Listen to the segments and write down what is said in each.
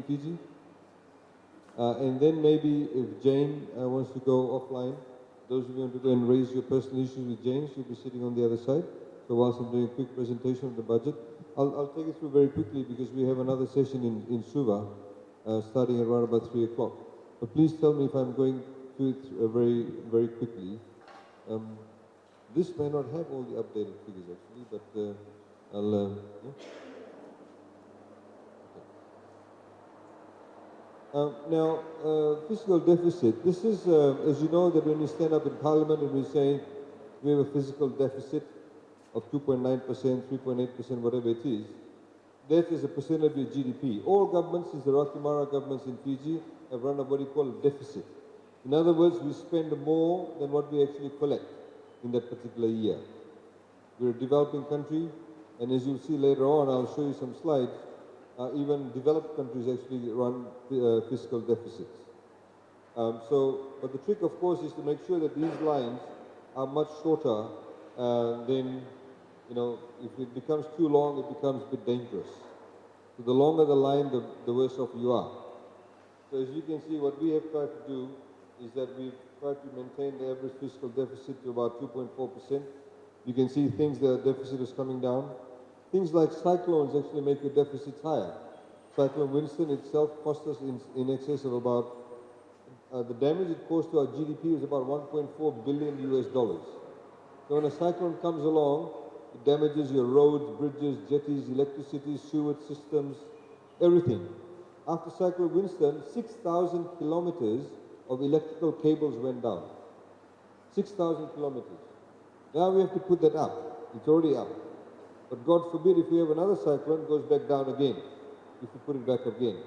in Fiji. And then maybe if Jane wants to go offline, those of you who want to go and raise your personal issues with Jane, she'll be sitting on the other side. So whilst I'm doing a quick presentation of the budget, I'll take it through very quickly because we have another session in Suva starting around about 3 o'clock. But please tell me if I'm going through it very, very quickly. This may not have all the updated figures actually, but I'll... yeah. Now, fiscal deficit. This is, as you know, that when we stand up in Parliament and we say we have a fiscal deficit of 2.9%, 3.8%, whatever it is, that is a percent of your GDP. All governments, since the Rocky Mara governments in Fiji, have run a what you call a deficit. In other words, we spend more than what we actually collect in that particular year. We're a developing country, and as you'll see later on, I'll show you some slides, even developed countries actually run fiscal deficits. But the trick, of course, is to make sure that these lines are much shorter than, you know, if it becomes too long, it becomes a bit dangerous. So the longer the line, the worse off you are. So as you can see, what we have tried to do is that we've tried to maintain the average fiscal deficit to about 2.4%. You can see things, the deficit is coming down. Things like cyclones actually make your deficits higher. Cyclone Winston itself cost us in excess of about, the damage it caused to our GDP is about 1.4 billion US dollars. So when a cyclone comes along, it damages your roads, bridges, jetties, electricity, sewage systems, everything. After Cyclone Winston, 6,000 kilometers of electrical cables went down. 6,000 kilometers. Now we have to put that up. It's already up. But God forbid if we have another cyclone, it goes back down again, if we put it back again.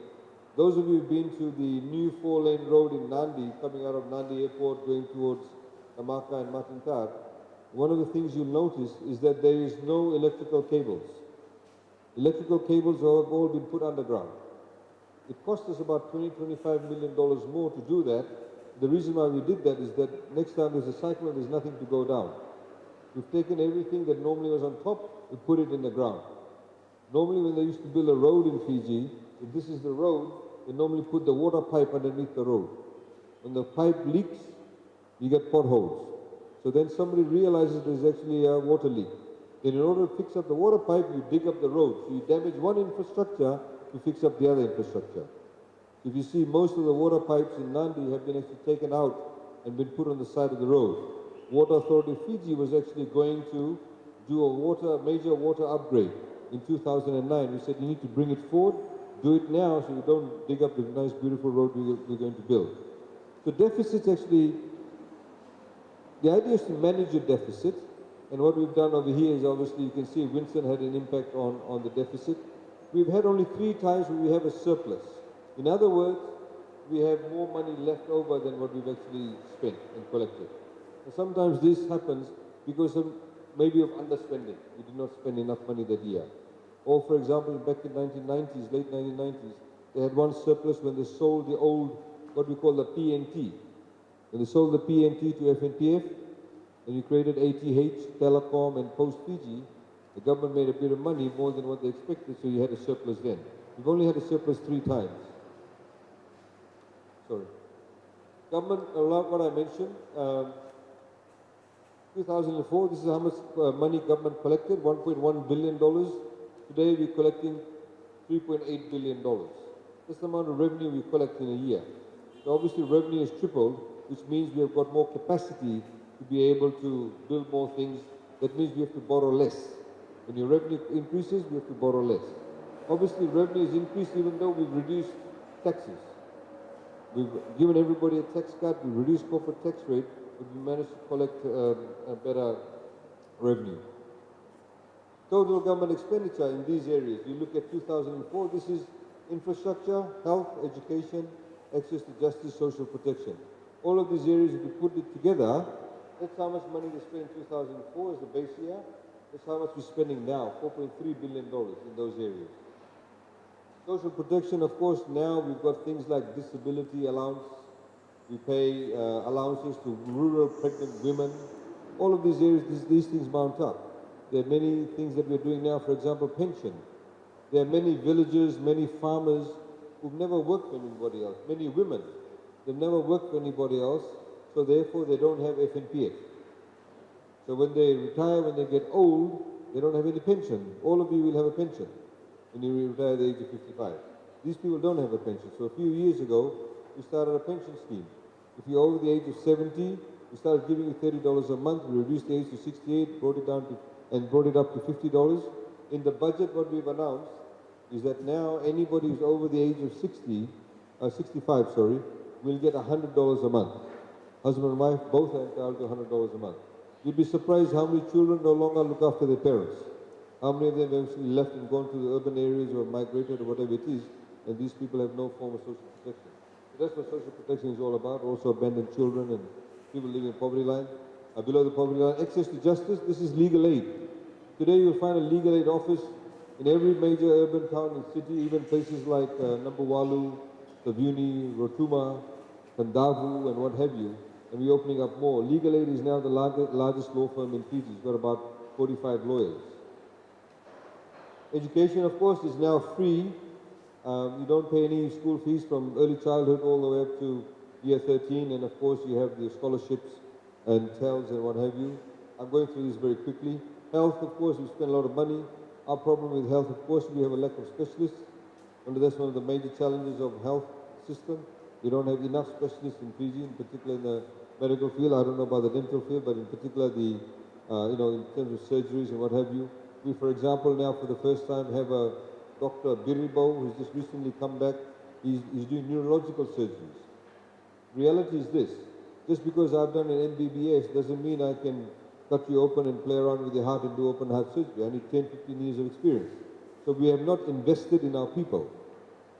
Those of you who've been to the new 4-lane road in Nandi, coming out of Nandi Airport, going towards Namaka and Matintar, one of the things you'll notice is that there is no electrical cables. Electrical cables have all been put underground. It cost us about $20–25 million more to do that. The reason why we did that is that next time there's a cyclone, there's nothing to go down. We've taken everything that normally was on top, we put it in the ground. Normally when they used to build a road in Fiji, if this is the road, they normally put the water pipe underneath the road. When the pipe leaks, you get potholes. So then somebody realizes there's actually a water leak. Then in order to fix up the water pipe, you dig up the road. So you damage one infrastructure to fix up the other infrastructure. If you see, most of the water pipes in Nandi have been actually taken out and been put on the side of the road. Water Authority of Fiji was actually going to do a major water upgrade in 2009. We said, you need to bring it forward, do it now so you don't dig up the nice, beautiful road we're going to build. So deficits actually, the idea is to manage your deficit. And what we've done over here is obviously, you can see Winston had an impact on the deficit. We've had only 3 times where we have a surplus. In other words, we have more money left over than what we've actually spent and collected. And sometimes this happens because of maybe of underspending. We did not spend enough money that year. Or for example, back in 1990s, late 1990s, they had one surplus when they sold the old, what we call the PNT. When they sold the PNT to FNPF, and you created ATH, Telecom, and Post Fiji, the government made a bit of money, more than what they expected, so you had a surplus then. We've only had a surplus 3 times. Sorry. Government, a lot what I mentioned, 2004, this is how much money government collected, $1.1 billion. Today we're collecting $3.8 billion. That's the amount of revenue we collect in a year. So obviously revenue has tripled, which means we have got more capacity to be able to build more things. That means we have to borrow less. When your revenue increases, we have to borrow less. Obviously revenue has increased even though we've reduced taxes. We've given everybody a tax cut, we've reduced corporate tax rate, but we managed to collect a better revenue. Total government expenditure in these areas. You look at 2004, this is infrastructure, health, education, access to justice, social protection. All of these areas, if you put it together, that's how much money we spent in 2004 as the base year. That's how much we're spending now, $4.3 billion in those areas. Social protection, of course, now we've got things like disability allowance. We pay allowances to rural pregnant women. All of these areas, these things mount up. There are many things that we're doing now, for example, pension. There are many villagers, many farmers who've never worked for anybody else. Many women, they've never worked for anybody else, so therefore they don't have FNPF. So when they retire, when they get old, they don't have any pension. All of you will have a pension when you retire at the age of 55. These people don't have a pension. So a few years ago, we started a pension scheme. If you're over the age of 70, we started giving you $30 a month. We reduced the age to 68, brought it down to, and brought it up to $50. In the budget, what we've announced is that now anybody who's over the age of 65, will get $100 a month. Husband and wife both are entitled to $100 a month. You'd be surprised how many children no longer look after their parents. How many of them have actually left and gone to the urban areas or migrated or whatever it is, and these people have no form of social protection. So that's what social protection is all about. Also abandoned children and people living in poverty line, below the poverty line. Access to justice, this is legal aid. Today you'll find a legal aid office in every major urban town and city, even places like Nambuwalu, Tavuni, Rotuma, Kandavu, and what have you. And we're opening up more. Legal Aid is now the largest law firm in Fiji. It's got about 45 lawyers. Education, of course, is now free. You don't pay any school fees from early childhood all the way up to year 13. And of course, you have the scholarships and TELs and what have you. I'm going through this very quickly. Health, of course, we spend a lot of money. Our problem with health, of course, we have a lack of specialists. And that's one of the major challenges of health system. We don't have enough specialists in Fiji, in particular in the medical field. I don't know about the dental field, but in particular the, in terms of surgeries and what have you. We, for example, now for the first time have a Dr. Biribo, who's just recently come back. He's doing neurological surgeries. Reality is this: just because I've done an MBBS doesn't mean I can cut you open and play around with your heart and do open heart surgery. I need 10, 15 years of experience. So we have not invested in our people.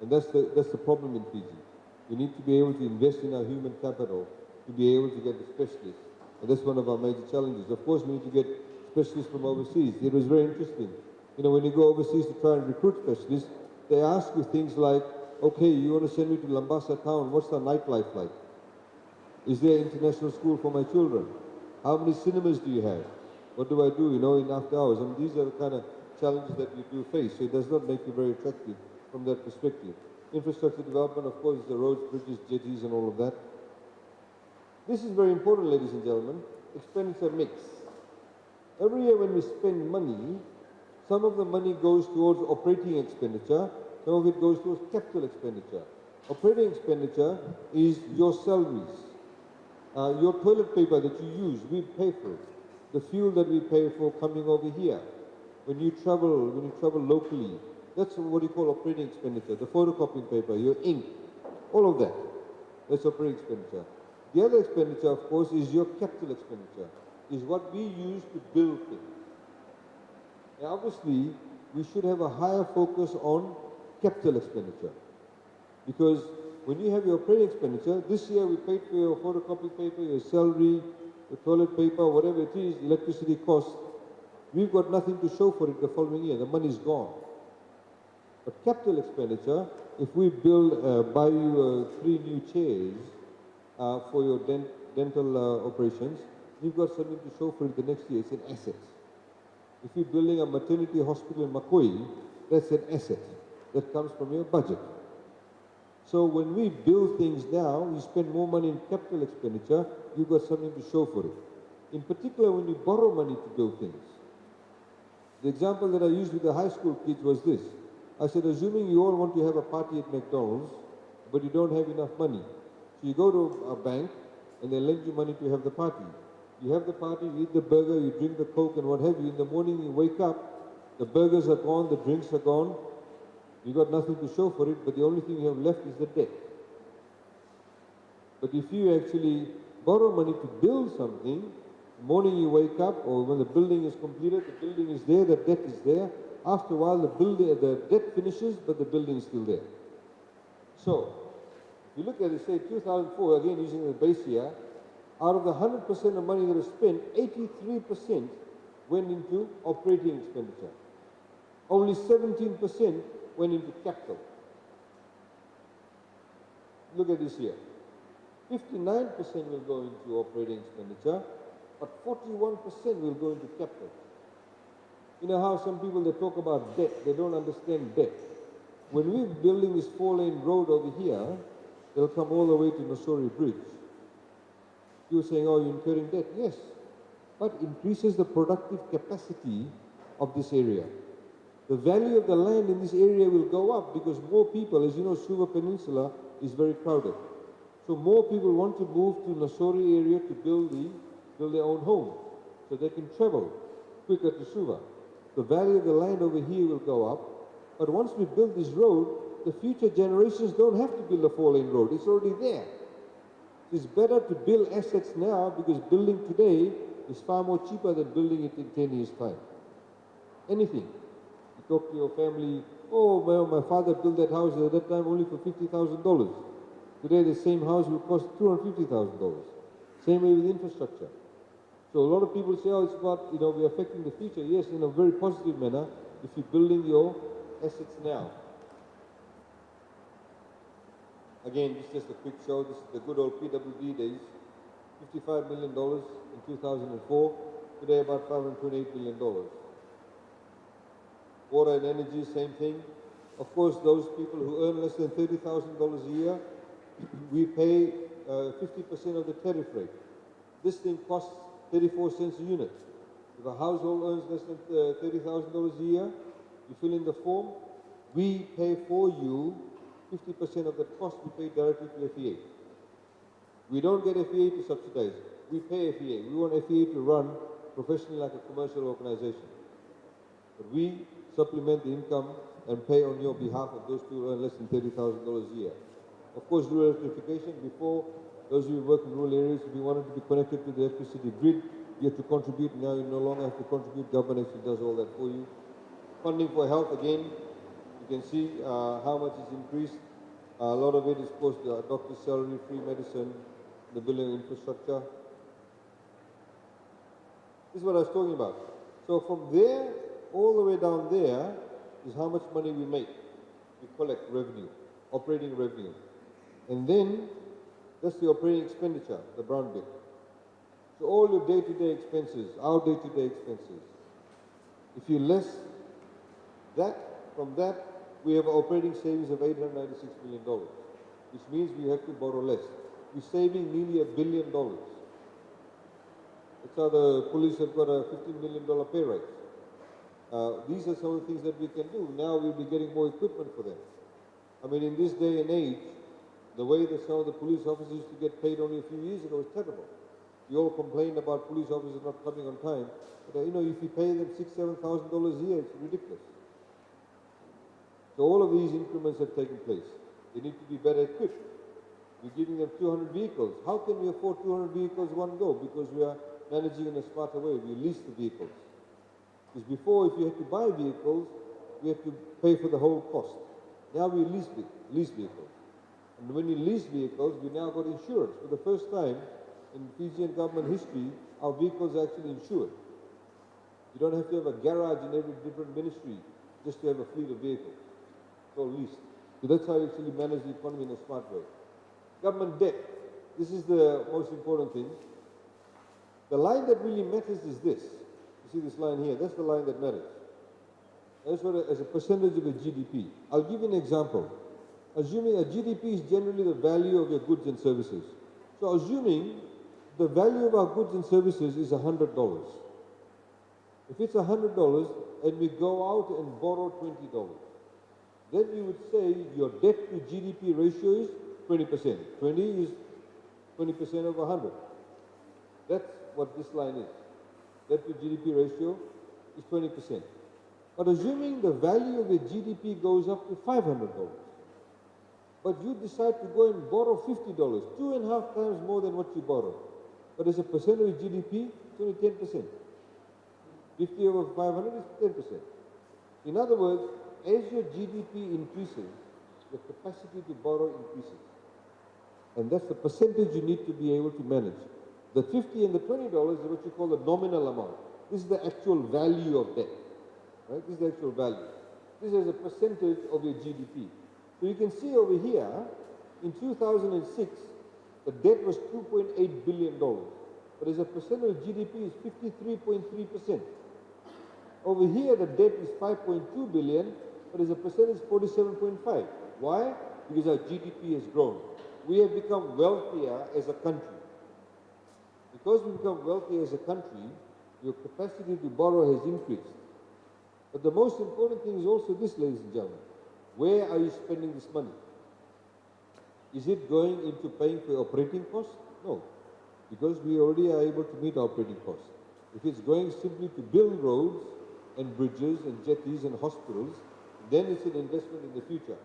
And that's the problem in Fiji. We need to be able to invest in our human capital to be able to get the specialists. And that's one of our major challenges. Of course, we need to get specialists from overseas. It was very interesting. When you go overseas to try and recruit specialists, they ask you things like, okay, you want to send me to Lambasa town, what's the nightlife like? Is there an international school for my children? How many cinemas do you have? What do I do, in after hours? And these are the kind of challenges that we do face. So it does not make you very attractive from that perspective. Infrastructure development, of course, is the roads, bridges, jetties, and all of that. This is very important, ladies and gentlemen. Expenditure mix. Every year when we spend money, some of the money goes towards operating expenditure, some of it goes towards capital expenditure. Operating expenditure is your salaries, your toilet paper that you use, we pay for it. The fuel that we pay for coming over here. When you travel locally, that's what you call operating expenditure. The photocopying paper, your ink, all of that. That's operating expenditure. The other expenditure, of course, is your capital expenditure, is what we use to build things. Now, obviously, we should have a higher focus on capital expenditure. Because when you have your operating expenditure, this year we paid for your photocopy paper, your salary, your toilet paper, whatever it is, electricity costs. We've got nothing to show for it the following year. The money's gone. But capital expenditure, if we buy you 3 new chairs for your dental operations, you've got something to show for it the next year. It's an asset. If you're building a maternity hospital in Makoi, that's an asset that comes from your budget. So when we build things now, we spend more money in capital expenditure, you've got something to show for it. In particular, when you borrow money to build things. The example that I used with the high school kids was this. I said, assuming you all want to have a party at McDonald's, but you don't have enough money. So you go to a bank and they lend you money to have the party. You have the party, you eat the burger, you drink the Coke and what have you. In the morning you wake up, the burgers are gone, the drinks are gone. You got nothing to show for it, but the only thing you have left is the debt. But if you actually borrow money to build something, the morning you wake up, or when the building is completed, the building is there, the debt is there. After a while, the debt finishes, but the building is still there. So, if you look at it, say 2004, again using the base year, out of the 100% of money that was spent, 83% went into operating expenditure. Only 17% went into capital. Look at this here. 59% will go into operating expenditure, but 41% will go into capital. You know how some people, they talk about debt, they don't understand debt. When we're building this 4-lane road over here, they'll come all the way to Nosori Bridge. You're saying, oh, you're incurring debt. Yes, but increases the productive capacity of this area. The value of the land in this area will go up because more people, as you know, Suva Peninsula is very crowded. So more people want to move to Nosori area to build their own home, so they can travel quicker to Suva. The value of the land over here will go up, but once we build this road, the future generations don't have to build a 4-lane road. It's already there. So it's better to build assets now because building today is far more cheaper than building it in 10 years' time. Anything. You talk to your family, oh, well, my father built that house at that time only for $50,000. Today the same house will cost $250,000. Same way with infrastructure. So a lot of people say, oh, it's about, we're affecting the future. Yes, in a very positive manner if you're building your assets now. Again, this is just a quick show. This is the good old PWD days. $55 million in 2004. Today about $528 million. Water and energy, same thing. Of course, those people who earn less than $30,000 a year, we pay 50% of the tariff rate. This thing costs 34 cents a unit. If a household earns less than $30,000 a year, you fill in the form, we pay for you 50% of the cost we pay directly to FEA. We don't get FEA to subsidize it. We pay FEA. We want FEA to run professionally like a commercial organization. But we supplement the income and pay on your behalf of those people who earn less than $30,000 a year. Of course, rural electrification, before those of you who work in rural areas, if you wanted to be connected to the electricity grid, you have to contribute. Now you no longer have to contribute. Government actually does all that for you. Funding for health, again, you can see how much is increased. A lot of it is, of course, the doctor's salary, free medicine, the building infrastructure. This is what I was talking about. So from there, all the way down there, is how much money we make. We collect revenue, operating revenue. And then, that's the operating expenditure, the brown bit. So all your day-to-day expenses, our day-to-day expenses. If you less that, from that, we have operating savings of $896 million, which means we have to borrow less. We're saving nearly $1 billion. That's how the police have got a $15 million pay raise. These are some of the things that we can do. Now we'll be getting more equipment for them. I mean, in this day and age, the way that some of the police officers used to get paid only a few years ago was terrible. We all complained about police officers not coming on time. But if you pay them $6,000, $7,000 a year, it's ridiculous. So all of these increments have taken place. They need to be better equipped. We're giving them 200 vehicles. How can we afford 200 vehicles one go? Because we are managing in a smarter way. We lease the vehicles. Because before, if you had to buy vehicles, we had to pay for the whole cost. Now we lease vehicles. And when you lease vehicles, we now got insurance. For the first time in Fijian government history, our vehicles are actually insured. You don't have to have a garage in every different ministry just to have a fleet of vehicles. It's all leased. So that's how you actually manage the economy in a smart way. Government debt. This is the most important thing. The line that really matters is this. You see this line here? That's the line that matters. That's what as a percentage of the GDP. I'll give you an example. Assuming a GDP is generally the value of your goods and services. So assuming the value of our goods and services is $100. If it's $100 and we go out and borrow $20, then we would say your debt to GDP ratio is 20%. 20 is 20% of 100. That's what this line is. Debt to GDP ratio is 20%. But assuming the value of your GDP goes up to $500, but you decide to go and borrow $50, 2.5 times more than what you borrowed. But as a percentage of GDP, it's only 10%. 50 over 500 is 10%. In other words, as your GDP increases, the capacity to borrow increases. And that's the percentage you need to be able to manage. The 50 and the $20 is what you call the nominal amount. This is the actual value of debt. Right? This is the actual value. This is a percentage of your GDP. So you can see over here, in 2006, the debt was $2.8 billion. But as a percentage of GDP is 53.3%. Over here, the debt is $5.2 billion, but as a percentage, 47.5. Why? Because our GDP has grown. We have become wealthier as a country. Because we become wealthier as a country, your capacity to borrow has increased. But the most important thing is also this, ladies and gentlemen. Where are you spending this money? Is it going into paying for operating costs? No, because we already are able to meet operating costs. If it's going simply to build roads and bridges and jetties and hospitals, then it's an investment in the future.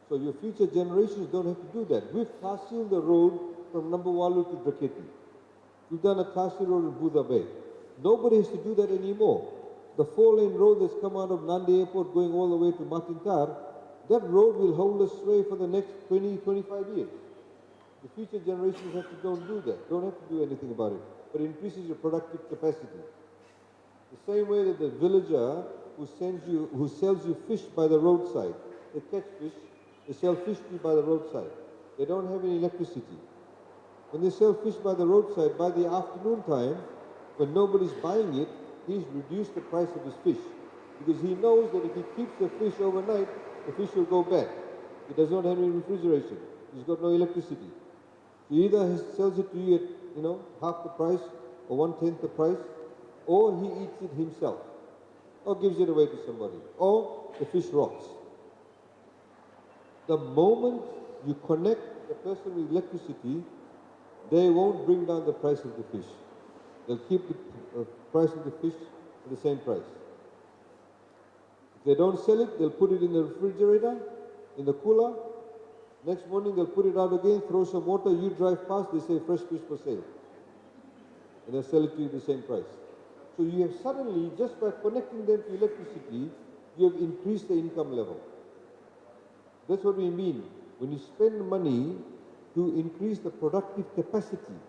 So your future generations don't have to do that. We've tar sealed the road from Nambuwalu to Draketi. We've done a tar seal road in Buddha Bay. Nobody has to do that anymore. The 4-lane road that's come out of Nandi Airport going all the way to Matintar, that road will hold us sway for the next 20, 25 years. The future generations don't do that, don't have to do anything about it, but it increases your productive capacity. The same way that the villager who sells you fish by the roadside, they catch fish, they sell fish to you by the roadside. They don't have any electricity. When they sell fish by the roadside, by the afternoon time, when nobody's buying it, he's reduced the price of his fish, because he knows that if he keeps the fish overnight, the fish will go bad. He does not have any refrigeration. He's got no electricity. He either sells it to you at half the price or 1/10 the price, or he eats it himself, or gives it away to somebody, or the fish rots. The moment you connect the person with electricity, they won't bring down the price of the fish. They'll keep the price of the fish at the same price. If they don't sell it, they'll put it in the refrigerator, in the cooler. Next morning, they'll put it out again, throw some water, you drive past, they say fresh fish for sale. And they'll sell it to you at the same price. So you have suddenly, just by connecting them to electricity, you have increased the income level. That's what we mean. When you spend money to increase the productive capacity,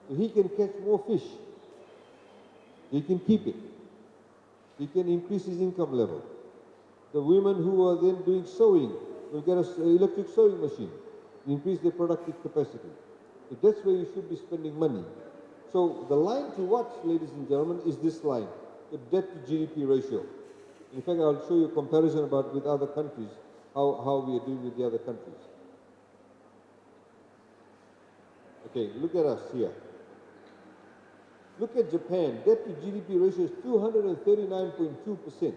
so he can catch more fish, he can keep it, he can increase his income level. The women who are then doing sewing will get an electric sewing machine, increase their productive capacity. So that's where you should be spending money. So the line to watch, ladies and gentlemen, is this line, the debt to GDP ratio. In fact, I'll show you a comparison with other countries, how we are doing with the other countries. Okay, look at us here. Look at Japan. Debt to GDP ratio is 239.2%.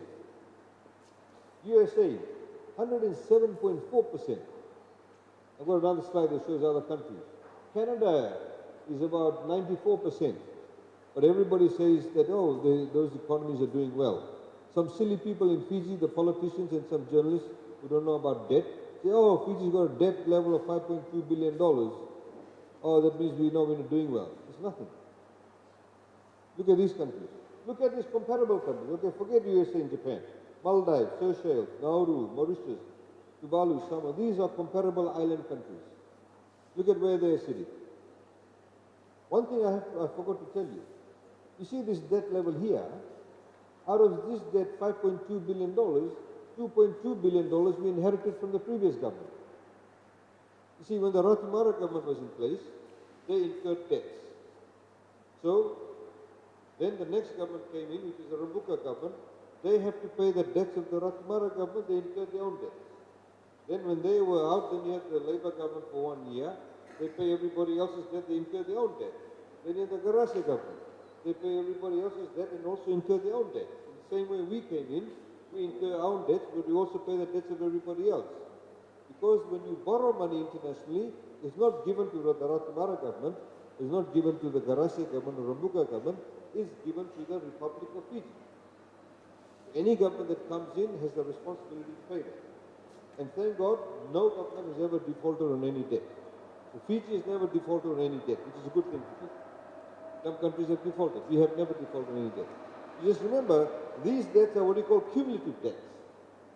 USA, 107.4%. I've got another slide that shows other countries. Canada is about 94%. But everybody says that, those economies are doing well. Some silly people in Fiji, the politicians and some journalists who don't know about debt, say, Fiji's got a debt level of $5.2 billion. Oh, that means we know we're not doing well. It's nothing. Look at these countries. Look at these comparable countries. Okay, forget USA and Japan. Maldives, Seychelles, Nauru, Mauritius, Tuvalu, Samoa. These are comparable island countries. Look at where they are sitting. One thing I forgot to tell you. You see this debt level here? Out of this debt, $5.2 billion, $2.2 billion we inherited from the previous government. You see, when the Ratumara government was in place, they incurred debts. So, then the next government came in, which is the Rabuka government. They have to pay the debts of the Ratumara government, they incurred their own debts. Then when they were out, then you had the Labour government for 1 year. They pay everybody else's debt, they incur their own debt. Then you had the Garase government. They pay everybody else's debt and also incur their own debt. In the same way we came in, we incur our own debts, but we also pay the debts of everybody else. Because when you borrow money internationally, it's not given to the Ratumara government, it's not given to the Garase government or Rabuka government, it's given to the Republic of Fiji. Any government that comes in has the responsibility to pay that. And thank God, no government has ever defaulted on any debt. So Fiji has never defaulted on any debt, which is a good thing for Fiji. Some countries have defaulted. We have never defaulted on any debt. You just remember, these debts are what you call cumulative debts.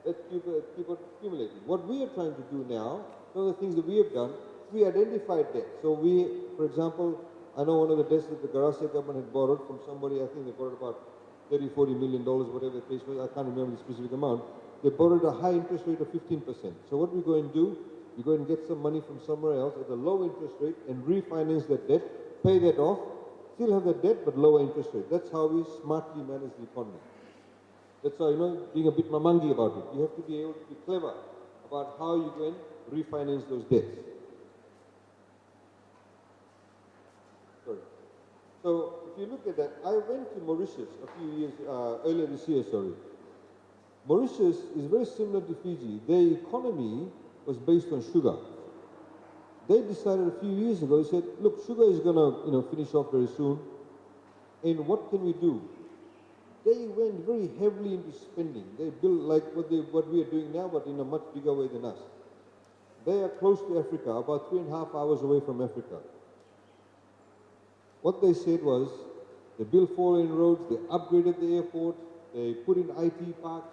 That keep on accumulating. What we are trying to do now, one of the things that we have done, we identified debts. So we, for example, I know one of the debts that the Garase government had borrowed from somebody, I think they borrowed about $30, $40 million, whatever the case was, I can't remember the specific amount. They borrowed a high interest rate of 15%. So what we go and do, we go and get some money from somewhere else at a low interest rate and refinance that debt, pay that off, still have the debt but lower interest rate. That's how we smartly manage the economy. That's why, being a bit mamangi about it. You have to be able to be clever about how you can refinance those debts. Sorry. So if you look at that, I went to Mauritius a few years, earlier this year, sorry. Mauritius is very similar to Fiji. Their economy was based on sugar. They decided a few years ago, they said, look, sugar is going to finish off very soon. And what can we do? They went very heavily into spending. They built like what we are doing now, but in a much bigger way than us. They are close to Africa, about 3.5 hours away from Africa. What they said was, they built 4-lane roads, they upgraded the airport, they put in IT parks,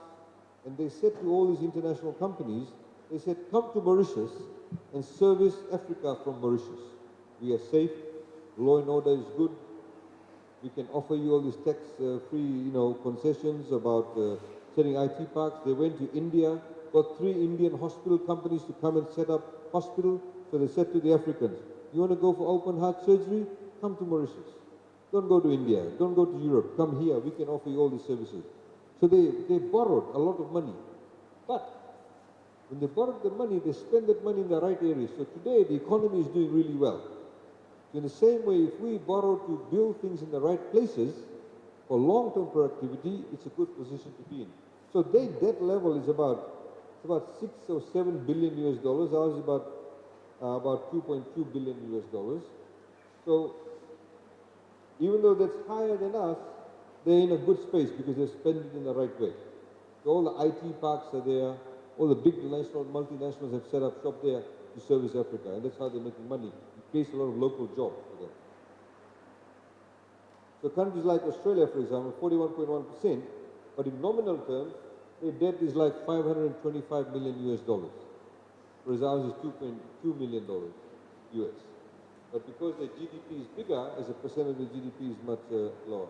and they said to all these international companies, they said, come to Mauritius and service Africa from Mauritius. We are safe, law and order is good, we can offer you all these tax-free, concessions about setting IT parks. They went to India, got 3 Indian hospital companies to come and set up hospital. So they said to the Africans, you want to go for open heart surgery? Come to Mauritius. Don't go to India. Don't go to Europe. Come here. We can offer you all these services. So they borrowed a lot of money. But when they borrowed the money, they spent that money in the right areas. So today, the economy is doing really well. So in the same way, if we borrow to build things in the right places for long-term productivity, it's a good position to be in. So their debt level is about 6 or 7 billion US dollars. Ours is about 2.2 billion US dollars. So even though that's higher than us, they're in a good space because they're spending it in the right way. So all the IT parks are there, all the big multinationals have set up shop there to service Africa, and that's how they're making money. It creates a lot of local jobs for them. So countries like Australia, for example, 41.1%, but in nominal terms, their debt is like 525 million US dollars, whereas ours is 2.2 million dollars US. But because their GDP is bigger, as a percent of the GDP is much lower.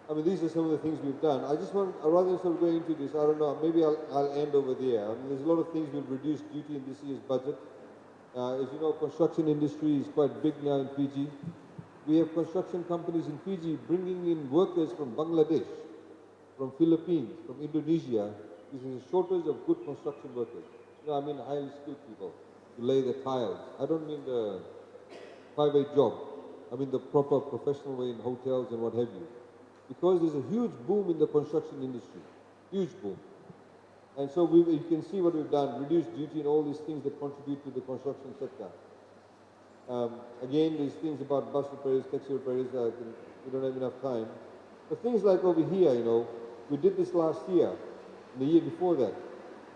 I mean, these are some of the things we've done. I just want, rather than sort of going into this, I don't know, maybe I'll end over there. I mean, there's a lot of things we've reduced duty in this year's budget. As you know, construction industry is quite big now in Fiji. We have construction companies in Fiji bringing in workers from Bangladesh, from Philippines, from Indonesia. This is a shortage of good construction workers. I mean highly skilled people to lay the tiles. I don't mean the private job. I mean the proper professional way in hotels and what have you. Because there's a huge boom in the construction industry. Huge boom. And so you can see what we've done, reduced duty and all these things that contribute to the construction sector. Again, these things about bus repairs, taxi repairs, we don't have enough time. But things like over here, we did this last year, and the year before that.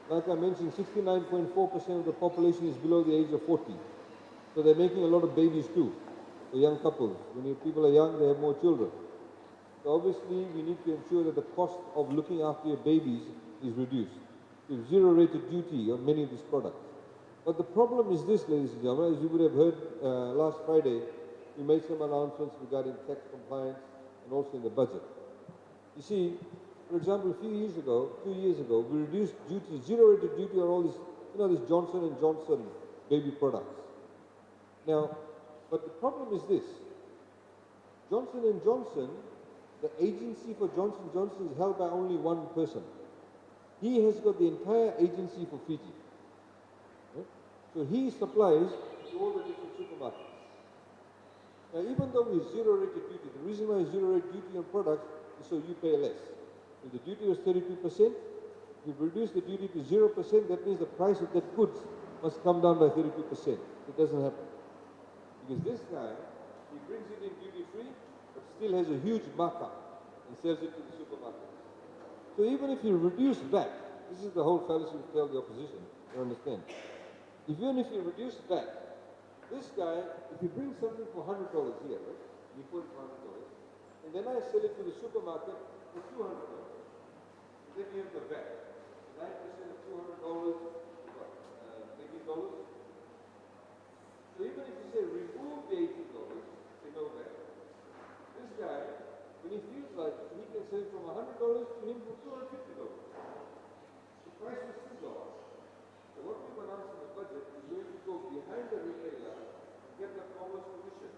Like I mentioned, 69.4% of the population is below the age of 40. So they're making a lot of babies too, for young couples. When people are young, they have more children. So obviously, we need to ensure that the cost of looking after your babies is reduced. There's zero rated duty on many of these products. But the problem is this, ladies and gentlemen, as you would have heard last Friday, we made some announcements regarding tax compliance and also in the budget. You see, for example, a few years ago, 2 years ago, we reduced duty, zero rated duty on all this, this Johnson & Johnson baby products. Now, but the problem is this. Johnson & Johnson, the agency for Johnson & Johnson is held by only one person. He has got the entire agency for Fiji. Right? So he supplies to all the different supermarkets. Now, even though we zero rated duty, the reason why zero rated duty on products is so you pay less. If the duty was 32%, we reduce the duty to 0%, that means the price of that goods must come down by 32%. It doesn't happen. Because this guy, he brings it in duty free, but still has a huge markup and sells it to the supermarket. So even if you reduce VAT, this is the whole fallacy we tell the opposition, you understand? Even if you reduce VAT, this guy, if you bring something for $100 here, right? You put it for $100, and then I sell it to the supermarket for $200. Then you have the VAT. 9% of $200 is what? $18? So even if you say remove the $18, say no VAT. This guy, when he feels like it, he can sell it from $100 to him for $250. The price will still go up. So what we've announced in the budget is going to go behind the retailer and get the farmer's commission.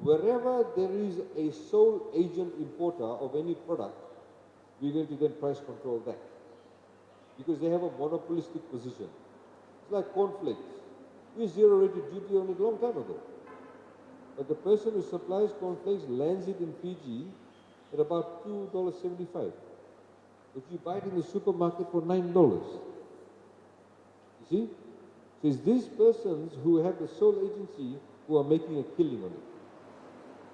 Wherever there is a sole agent importer of any product, we're going to then price control that. Because they have a monopolistic position. It's like cornflakes. We zero-rated duty on it a long time ago. But the person who supplies cornflakes lands it in Fiji at about $2.75. If you buy it in the supermarket for $9. You see? So it's these persons who have the sole agency who are making a killing on it.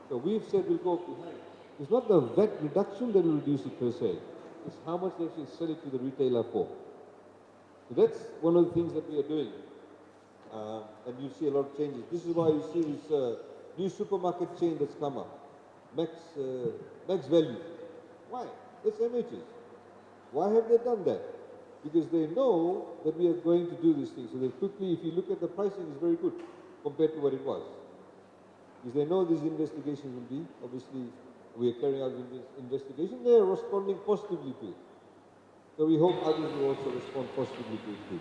So we've said we'll go behind. It's not the VAT reduction that will reduce it per se. It's how much they actually sell it to the retailer for. So that's one of the things that we are doing. And you see a lot of changes. This is why you see this new supermarket chain that's come up. Max Value. Why? That's MH's. Why have they done that? Because they know that we are going to do these things. So they quickly, if you look at the pricing, it's very good compared to what it was. Because they know these investigations will be, obviously, we are carrying out this investigation, they are responding positively to it. So we hope others will also respond positively to it too.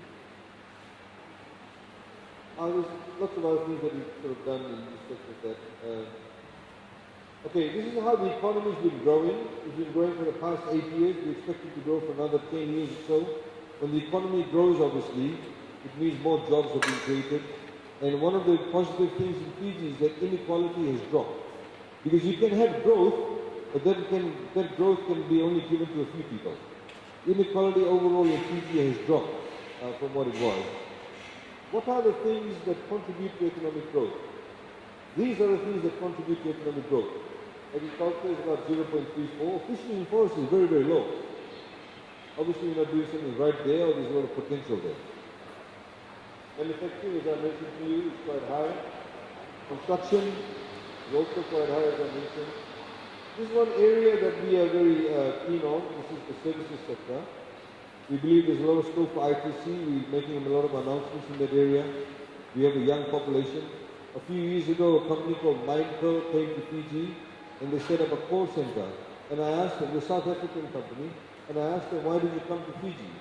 There's lots of other things that we've sort of done in respect of that. Okay, this is how the economy has been growing. It's been growing for the past 8 years. We expect it to grow for another 10 years or so. When the economy grows, obviously, it means more jobs are being created. And one of the positive things in Fiji is that inequality has dropped. Because you can have growth, but that growth can be only given to a few people. Inequality overall in Fiji has dropped from what it was. What are the things that contribute to economic growth? These are the things that contribute to economic growth. Agriculture is about 0.34. Fishing and forest is very, very low. Obviously, you're not doing something right there, or there's a lot of potential there. Manufacturing, as I mentioned to you, is quite high. Construction is also quite high, as I mentioned. This is one area that we are very keen on. This is the services sector. We believe there's a lot of scope for ITC. We're making a lot of announcements in that area. We have a young population. A few years ago, a company called Mindpearl came to Fiji and they set up a call center. And I asked them, they're a South African company, and I asked them, why did you come to Fiji?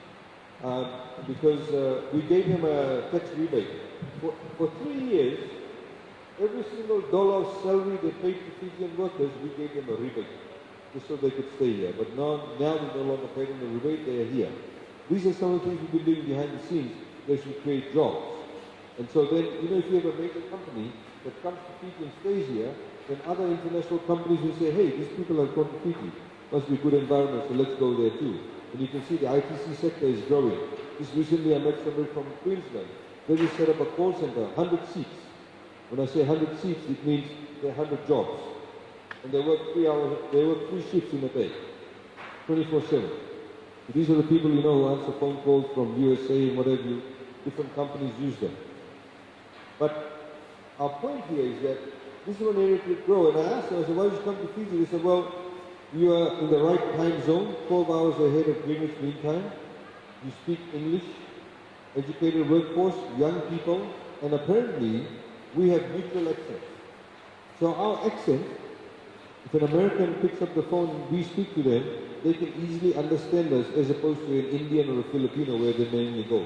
Because we gave them a tax rebate. For 3 years, every single dollar of salary they paid to Fijian workers, we gave them a rebate, just so they could stay here. But now we no longer pay them the rebate, they are here. These are some of the things we've been doing behind the scenes that should create jobs. And so then, if you have a major company that comes to Fiji and stays here, then other international companies will say, hey, these people have gone to Fiji. Must be a good environment, so let's go there too. And you can see the ITC sector is growing. Just recently I met somebody from Queensland. They just set up a call center, 100 seats. When I say 100 seats, it means there are 100 jobs. And they work 3 hours, they work 3 shifts in a day, 24/7. So these are the people who answer phone calls from USA and whatever you, different companies use them. But our point here is that this is one area to grow. And I asked them, I said, why did you come to Fiji? They said, well, you are in the right time zone, 12 hours ahead of Greenwich Mean Time. You speak English, educated workforce, young people, and apparently we have mutual accents. So our accent, if an American picks up the phone and we speak to them, they can easily understand us as opposed to an Indian or a Filipino where they mainly go.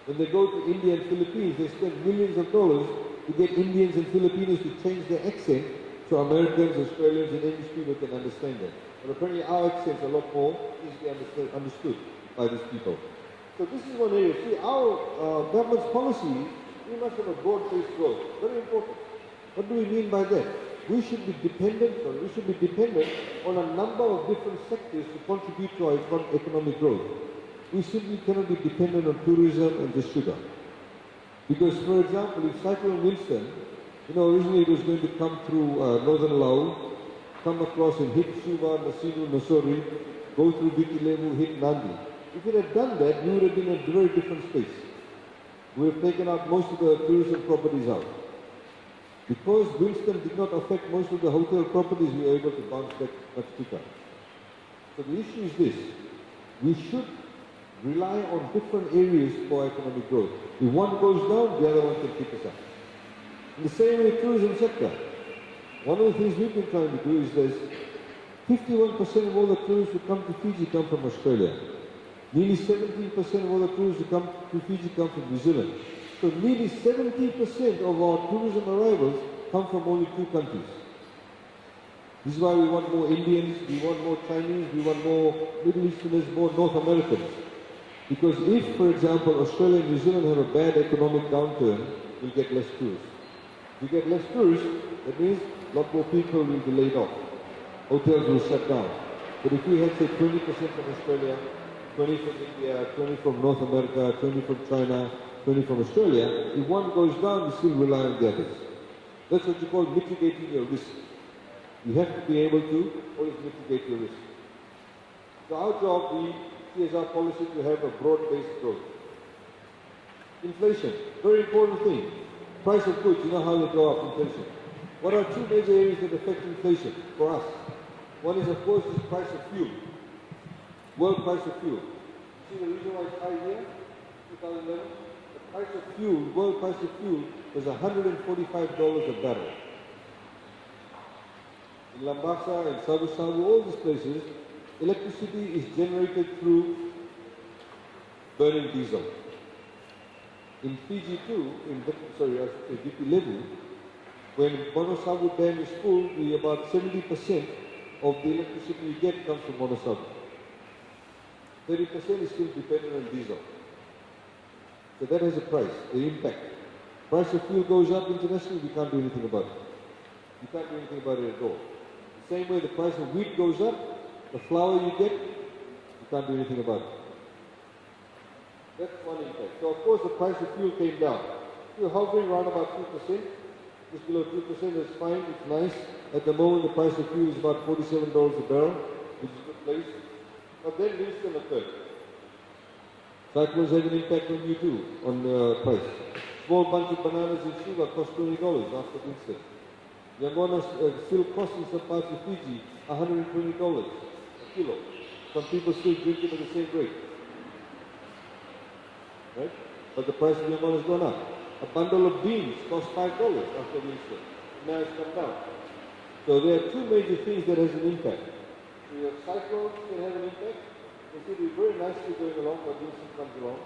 When they go to India and Philippines, they spend millions of dollars to get Indians and Filipinos to change their accent so Americans, Australians, and English people can understand them. But apparently our accents are a lot more easily understood by these people. So this is one area. See, our government's policy, we must have a broad-based growth. Very important. What do we mean by that? We should be dependent on a number of different sectors to contribute to our economic growth. We simply cannot be dependent on tourism and just sugar. Because, for example, if Cyclone Winston, originally it was going to come through northern Laos, come across and hit Suva, Nasinu, Nasori, go through Viti-Levu, hit Nandi. If it had done that, we would have been in a very different space. We would have taken out most of the tourism properties out. Because Winston did not affect most of the hotel properties, we were able to bounce back much quicker. So the issue is this. We should rely on different areas for economic growth. If one goes down, the other one can pick us up. In the same way, tourism sector. One of the things we've been trying to do is this. 51% of all the tourists who come to Fiji come from Australia. Nearly 17% of all the tourists who come to Fiji come from New Zealand. So nearly 70% of our tourism arrivals come from only 2 countries. This is why we want more Indians, we want more Chinese, we want more Middle Easterners, more North Americans. Because if, for example, Australia and New Zealand have a bad economic downturn, we'll get less tourists. If we get less tourists, that means a lot more people will be laid off. Hotels will shut down. But if we had, say, 20% from Australia, 20 from India, 20 from North America, 20 from China, 20 from Australia, if one goes down, we still rely on the others. That's what you call mitigating your risk. You have to be able to always mitigate your risk. So our job, we see as our policy to have a broad-based growth. Inflation, very important thing. Price of goods, you know how they go up, inflation. What are two major areas that affect inflation for us? One is, of course, the price of fuel. World price of fuel. See the reason why it's high here, 2011? The price of fuel, world price of fuel, was $145 a barrel. In Lambasa and Savu, all these places, electricity is generated through burning diesel. In Fiji too, BP level, when Monosavu Dam is full, about 70% of the electricity you get comes from Monosavu. 30% is still dependent on diesel. So that has a price, the impact. Price of fuel goes up internationally, we can't do anything about it. You can't do anything about it at all. The same way the price of wheat goes up, the flour you get, you can't do anything about it. That's one impact. So of course the price of fuel came down. You're hovering around about 2%, just below 2%, that's fine, it's nice. At the moment the price of fuel is about $47 a barrel, which is a good place. But then this will occur. Cyclones have an impact on you too, on price. Small bunch of bananas in Shiva cost $20 after the incident. Yangonas still cost in some parts of Fiji $120 a kilo. Some people still drink it at the same rate. Right? But the price of Yangon has gone up. A bundle of beans cost $5 after the incident. Now it's come down. So there are two major things that has an impact. So your cyclones can have an impact. You see, we're very nicely going along, but the incident comes along.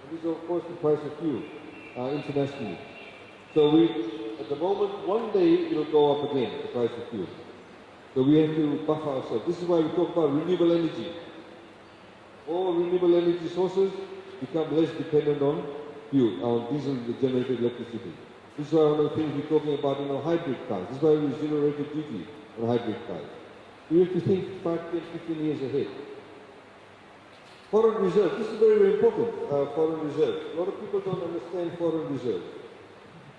And this is of course the price of fuel internationally. So at the moment, one day it'll go up again, the price of fuel. So we have to buffer ourselves. This is why we talk about renewable energy. All renewable energy sources become less dependent on fuel, on diesel-generated electricity. This is why one of the things we're talking about in our hybrid cars. This is why we zero-rated duty on hybrid cars. We have to think 5, 10, 15 years ahead. Foreign reserves. This is very, very important, foreign reserves. A lot of people don't understand foreign reserves.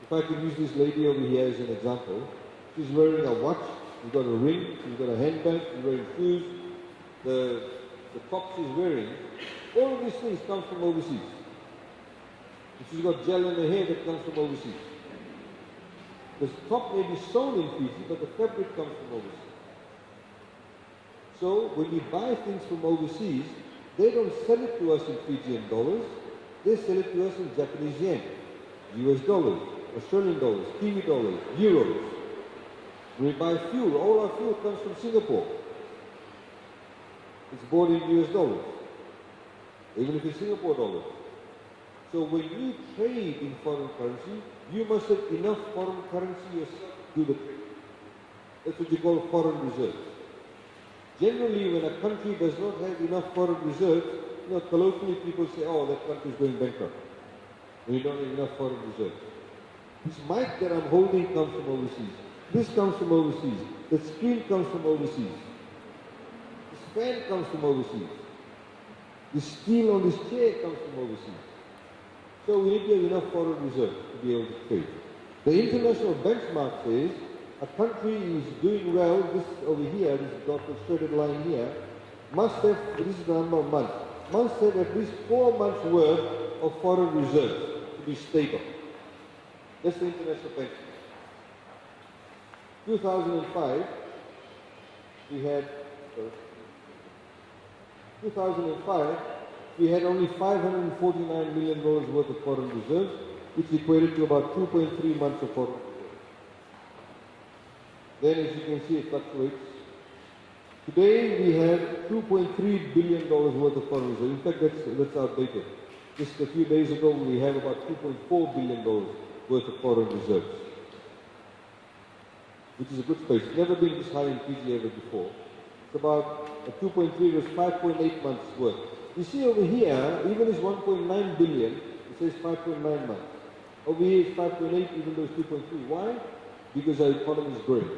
If I could use this lady over here as an example, she's wearing a watch, she's got a ring, she's got a handbag, she's wearing shoes, the top she's wearing, all of these things come from overseas. And she's got gel in her hair that comes from overseas. The top may be sewn in Fiji, but the fabric comes from overseas. So when we buy things from overseas, they don't sell it to us in Fijian dollars, they sell it to us in Japanese yen, US dollars, Australian dollars, Kiwi dollars, euros. We buy fuel, all our fuel comes from Singapore. It's bought in US dollars, even if it's Singapore dollars. So when you trade in foreign currency, you must have enough foreign currency yourself to do the trade. That's what you call foreign reserves. Generally, when a country does not have enough foreign reserves, colloquially people say, oh, that country is going bankrupt. We don't have enough foreign reserves. This mic that I'm holding comes from overseas. This comes from overseas. The screen comes from overseas. This fan comes from overseas. The steel on this chair comes from overseas. So we need to have enough foreign reserves to be able to trade. The international benchmark says a country is doing well, this over here, this dotted shaded line here, must have, this is the number of months, must have at least 4 months worth of foreign reserves to be stable. That's the international benchmark. 2005, we had only $549 million worth of foreign reserves, which equated to about 2.3 months of foreign reserves. Then, as you can see, it fluctuates. Today, we have $2.3 billion worth of foreign reserves. In fact, that's outdated. Just a few days ago, we have about $2.4 billion worth of foreign reserves. which is a good space. Never been this high in Fiji ever before. It's about a 2.3 was 5.8 months worth. You see over here, even this 1.9 billion, it says 5.9 months. Over here it's 5.8, even though it's 2.3. Why? Because our economy is growing.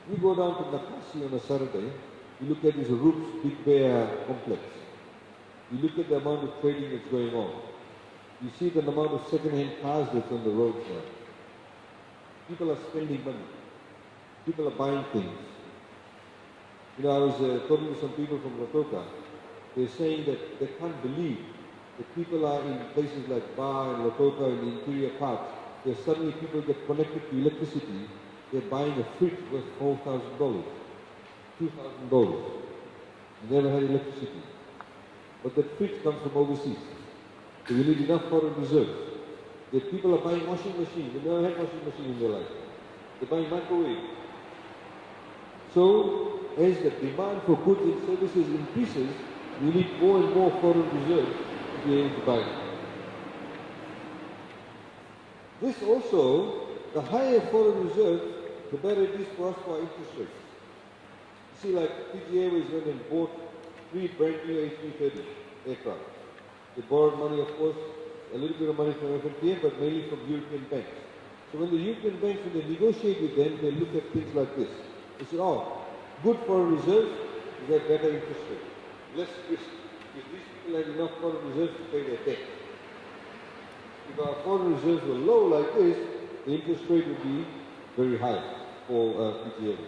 You go down to Nakasi on a Saturday, you look at this Roops Big Bear complex. You look at the amount of trading that's going on. You see the amount of second-hand cars that's on the roads now. People are spending money. People are buying things. You know, I was talking to some people from Lautoka. They're saying that they can't believe that people are in places like Ba and Lautoka in the interior parts, where suddenly people get connected to electricity. They're buying a fridge worth $4,000, $2,000. They never had electricity. But that fridge comes from overseas. So we need enough foreign reserves. That people are buying washing machines. They never had washing machine in their life. They're buying microwave. So, as the demand for goods and services increases, we need more and more foreign reserves to be able to buy. This also, the higher foreign reserves, the better it is for us for our interest rates. You see, like Fiji Airways went and bought 3 brand new A330 aircraft. They borrowed money, of course, a little bit of money from FNPM, but mainly from European banks. So when the European banks, when they negotiate with them, they look at things like this. They say, oh, good foreign reserves, you get better interest rate. Less risk. Because these people have enough foreign reserves to pay their debt. If our foreign reserves were low like this, the interest rate would be very high for Fiji Airways.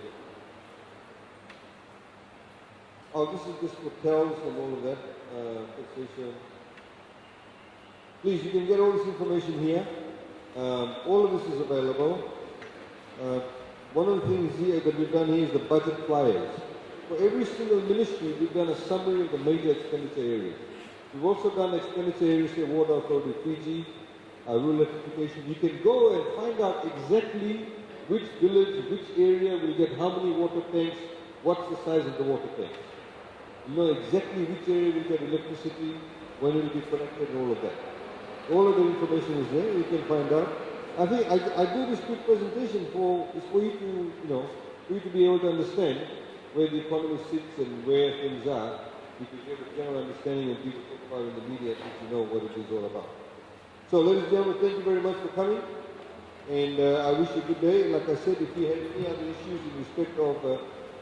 Oh, this is just hotels and all of that. Please, you can get all this information here. All of this is available. One of the things here that we've done here is the budget flyers. For every single ministry, we've done a summary of the major expenditure areas. We've also done expenditure areas for Water Authority Fiji, rural electrification. You can go and find out exactly which village, which area will get how many water tanks, what's the size of the water tanks. You know exactly which area will get electricity, when it will be connected and all of that. All of the information is there, you can find out. I think I do this quick presentation for you to, for you to be able to understand where the economy sits and where things are, because you have a general understanding and people talk about it in the media that you know what it is all about. So ladies and gentlemen, thank you very much for coming, and I wish you a good day. Like I said, if you have any other issues in respect of,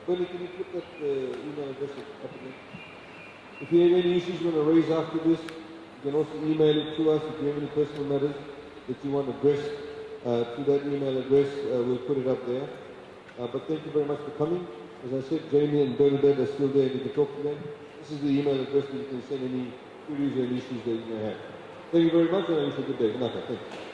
Bernie, can you put that email address up again? If you have any issues you want to raise after this, you can also email it to us. If you have any personal matters that you want addressed to that email address, we'll put it up there. But thank you very much for coming. As I said, Jamie and Bernadette are still there and you can talk to them. This is the email address that you can send any queries or any issues that you may have. Thank you very much and I wish you a good day. Good night. Thank you.